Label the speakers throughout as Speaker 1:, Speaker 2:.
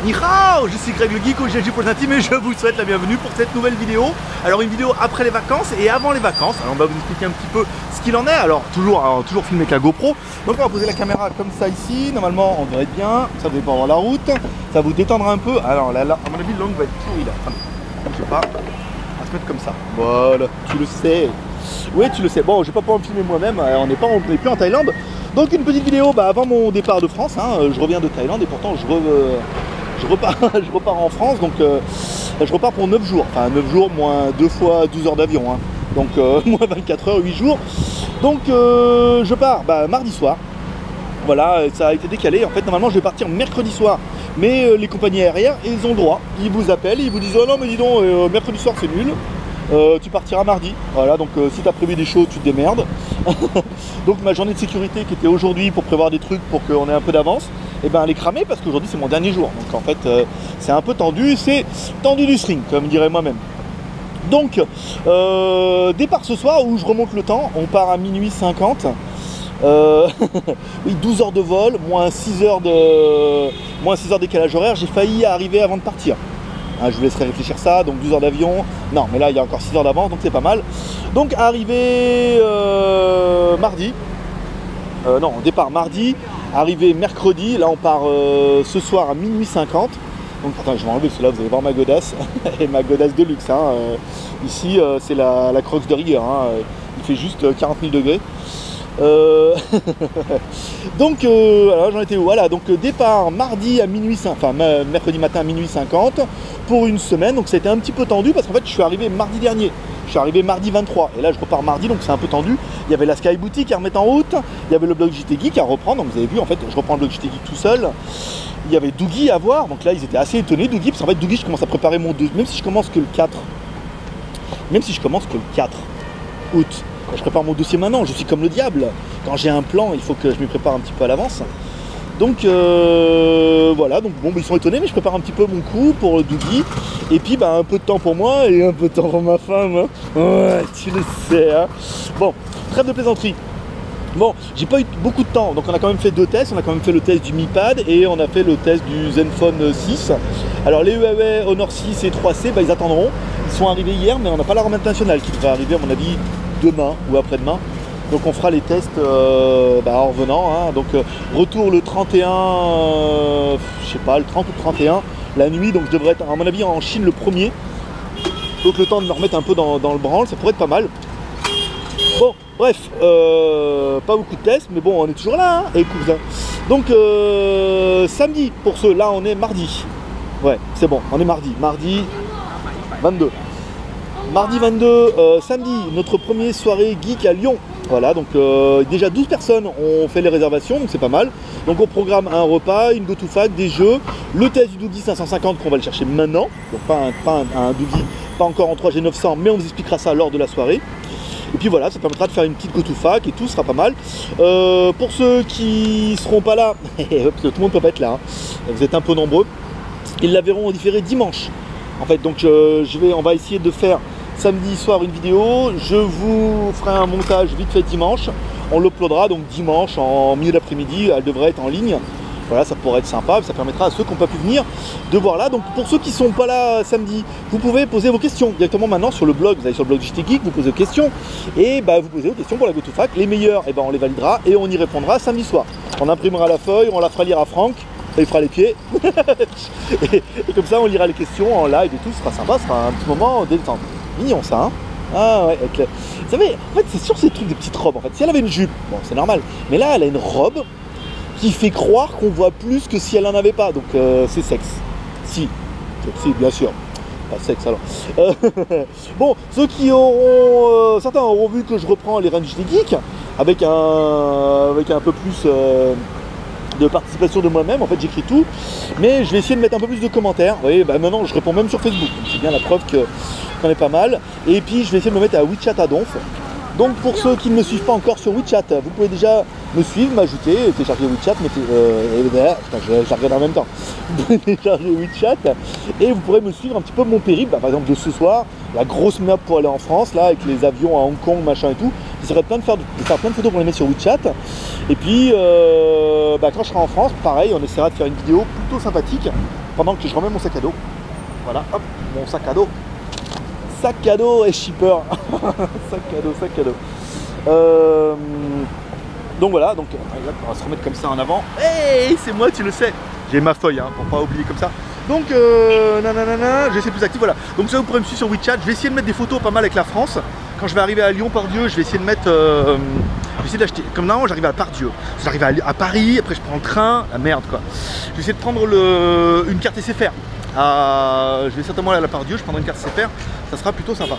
Speaker 1: Ni hao, je suis Greg le Geek au GLG pour le Team et je vous souhaite la bienvenue pour cette nouvelle vidéo. Alors une vidéo après les vacances et avant les vacances. Alors on va vous expliquer un petit peu ce qu'il en est. Alors toujours filmé avec la GoPro. Donc on va poser la caméra comme ça ici. Normalement on devrait être bien. Ça devrait pas avoir la route. Ça va vous détendre un peu. Alors là, à mon avis l'angle va être pourri là. Je sais pas. On va se mettre comme ça. Voilà, tu le sais. Oui tu le sais. Bon je vais pas pouvoir me filmer moi-même. On n'est plus en Thaïlande. Donc une petite vidéo avant mon départ de France. Je reviens de Thaïlande et pourtant je repars en France, donc je repars pour 9 jours, enfin 9 jours moins 2 fois 12 heures d'avion, donc moins 24 heures, 8 jours. Donc je pars mardi soir, voilà, ça a été décalé. En fait normalement je vais partir mercredi soir, mais les compagnies aériennes, ils ont le droit, ils vous appellent, ils vous disent oh non mais dis donc, mercredi soir c'est nul. Tu partiras mardi, voilà, donc si tu as prévu des choses tu te démerdes. Donc ma journée de sécurité qui était aujourd'hui pour prévoir des trucs pour qu'on ait un peu d'avance, et elle est cramée parce qu'aujourd'hui c'est mon dernier jour, donc en fait c'est un peu tendu, c'est tendu du string comme dirait moi-même. Donc départ ce soir où je remonte le temps, on part à minuit 50. Oui, 12 heures de vol, moins 6 heures décalage horaire, j'ai failli arriver avant de partir. Je vous laisserai réfléchir ça, donc 12 heures d'avion, non mais là il y a encore 6 heures d'avance, donc c'est pas mal. Donc arrivé mardi, non départ mardi, arrivé mercredi, là on part ce soir à minuit 50. Donc attends, je vais enlever cela, vous allez voir ma godasse, et ma godasse de luxe. Ici c'est la Crocs de rigueur, il fait juste 40 000 degrés. Donc alors j'en étais où? Voilà, donc départ mardi à minuit, enfin mercredi matin à minuit 50 pour une semaine. Donc ça a été un petit peu tendu parce qu'en fait je suis arrivé mardi dernier, je suis arrivé mardi 23 et là je repars mardi, donc c'est un peu tendu. Il y avait la Sky Boutique à remettre en route, il y avait le blog JT Geek à reprendre, donc vous avez vu en fait je reprends le blog JT Geek tout seul. Il y avait Dougie à voir, donc là ils étaient assez étonnés Dougie, parce qu'en fait Dougie je commence à préparer mon 2, même si je commence que le 4 août. Je prépare mon dossier maintenant, je suis comme le diable. Quand j'ai un plan, il faut que je m'y prépare un petit peu à l'avance. Donc voilà, donc bon, ils sont étonnés, mais je prépare un petit peu mon coup pour Dougie. Et puis un peu de temps pour moi et un peu de temps pour ma femme. Ouais, tu le sais. Bon, trêve de plaisanterie. Bon, j'ai pas eu beaucoup de temps, donc on a quand même fait 2 tests. On a quand même fait le test du Mi Pad et on a fait le test du Zenfone 6. Alors les Huawei Honor 6 et 3C, ils attendront. Ils sont arrivés hier, mais on n'a pas la ROM internationale qui devrait arriver à mon avis demain ou après-demain. Donc on fera les tests en revenant. Donc retour le 31, je sais pas, le 30 ou le 31, la nuit. Donc je devrais être à mon avis en Chine le 1er. Donc le temps de me remettre un peu dans le branle, ça pourrait être pas mal. Bon, bref, pas beaucoup de tests, mais bon, on est toujours là, et cousin. Donc samedi, pour ceux, là on est mardi. Ouais, c'est bon, on est mardi 22. Mardi 22, samedi, notre première soirée geek à Lyon. Voilà, donc déjà 12 personnes ont fait les réservations, donc c'est pas mal. Donc on programme un repas, une go-to-fac, des jeux, le test du Dougie 550 qu'on va le chercher maintenant. Donc pas un Dougie, pas encore en 3G 900, mais on vous expliquera ça lors de la soirée. Et puis voilà, ça permettra de faire une petite go-to-fac et tout, sera pas mal. Pour ceux qui seront pas là, parce que tout le monde peut pas être là, vous êtes un peu nombreux, ils la verront différé dimanche. En fait, donc on va essayer de faire samedi soir une vidéo, je vous ferai un montage vite fait dimanche, on l'uploadera donc dimanche en milieu d'après-midi, elle devrait être en ligne. Voilà, ça pourrait être sympa, ça permettra à ceux qui n'ont pas pu venir de voir là. Donc pour ceux qui ne sont pas là samedi, vous pouvez poser vos questions directement maintenant sur le blog. Vous allez sur le blog JT Geek, vous posez vos questions et vous posez vos questions pour la go-to-fac. Les meilleures, on les validera et on y répondra samedi soir. On imprimera la feuille, on la fera lire à Franck, il fera les pieds et comme ça on lira les questions en live et tout, ce sera sympa, ce sera un petit moment détente. Mignon ça, Ah ouais, avec vous savez, en fait c'est sûr ces trucs de petites robes en fait. Si elle avait une jupe, bon c'est normal, mais là elle a une robe qui fait croire qu'on voit plus que si elle n'en avait pas, donc c'est sexe. Si, bien sûr, pas sexe alors. Bon, ceux qui auront, certains auront vu que je reprends les Range des Geeks avec un peu plus de participation de moi-même. En fait j'écris tout, mais je vais essayer de mettre un peu plus de commentaires. Vous voyez, maintenant je réponds même sur Facebook, c'est bien la preuve qu'on est pas mal. Et puis je vais essayer de me mettre à WeChat à Donf. Donc pour ceux qui ne me suivent pas encore sur WeChat, vous pouvez déjà me suivre, m'ajouter, télécharger WeChat, putain, je regarde en même temps. Vous pouvez télécharger WeChat et vous pourrez me suivre un petit peu mon périple. Par exemple de ce soir, la grosse map pour aller en France, là, avec les avions à Hong Kong, machin et tout. J'essaierai de faire plein de photos pour les mettre sur WeChat. Et puis quand je serai en France, pareil, on essaiera de faire une vidéo plutôt sympathique pendant que je remets mon sac à dos. Voilà, hop, mon sac à dos. Sac à dos et shipper. sac à dos. Donc voilà, donc on va se remettre comme ça en avant. Hey, c'est moi, tu le sais. J'ai ma feuille, hein, pour pas oublier comme ça. Donc, nanana, je vais essayer plus actif, voilà. Donc ça, vous pourrez me suivre sur WeChat. Je vais essayer de mettre des photos pas mal avec la France. Quand je vais arriver à Lyon, Pardieu, je vais essayer de mettre... je vais essayer d'acheter... Comme normalement, j'arrive à Pardieu. J'arrive à Paris, après je prends le train. La merde, quoi. Je vais essayer de prendre une carte SFR. Je vais certainement aller à la Pardieu, je prendrai une carte SFR. Ça sera plutôt sympa.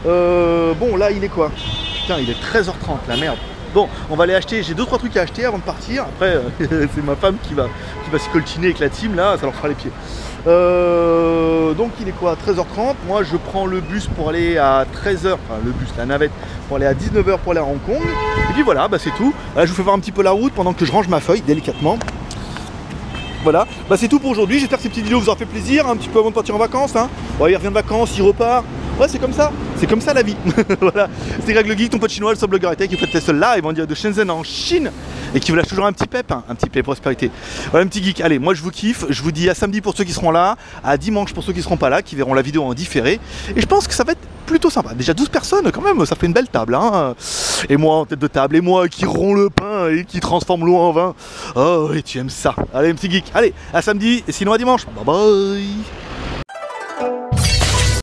Speaker 1: Bon, là, il est quoi? Putain, il est 13h30, la merde. Bon, on va aller acheter, j'ai 2-3 trucs à acheter avant de partir. Après, c'est ma femme qui va se coltiner avec la team, là, ça leur fera les pieds. Donc il est quoi, 13h30. Moi je prends le bus pour aller à 13h, enfin le bus, la navette, pour aller à 19h pour aller à Hong Kong. Et puis voilà, bah c'est tout. Là je vous fais voir un petit peu la route pendant que je range ma feuille délicatement. Voilà, bah c'est tout pour aujourd'hui. J'espère que ces petites vidéos vous auront fait plaisir, un petit peu avant de partir en vacances, hein. Bon, il revient de vacances, il repart. Ouais, c'est comme ça la vie. Voilà, c'était Greg le Geek, ton pote chinois, le seul blogueur high-tech qui fait test live en direct de Shenzhen en Chine et qui vous lâche toujours un petit pep, prospérité. Voilà, un petit geek. Allez, moi je vous kiffe, je vous dis à samedi pour ceux qui seront là, à dimanche pour ceux qui seront pas là, qui verront la vidéo en différé. Et je pense que ça va être plutôt sympa. Déjà 12 personnes quand même, ça fait une belle table, hein. Et moi en tête de table, et moi qui rompt le pain et qui transforme l'eau en vin. Oh, et tu aimes ça. Allez, un petit geek. Allez, à samedi et sinon à dimanche. Bye bye.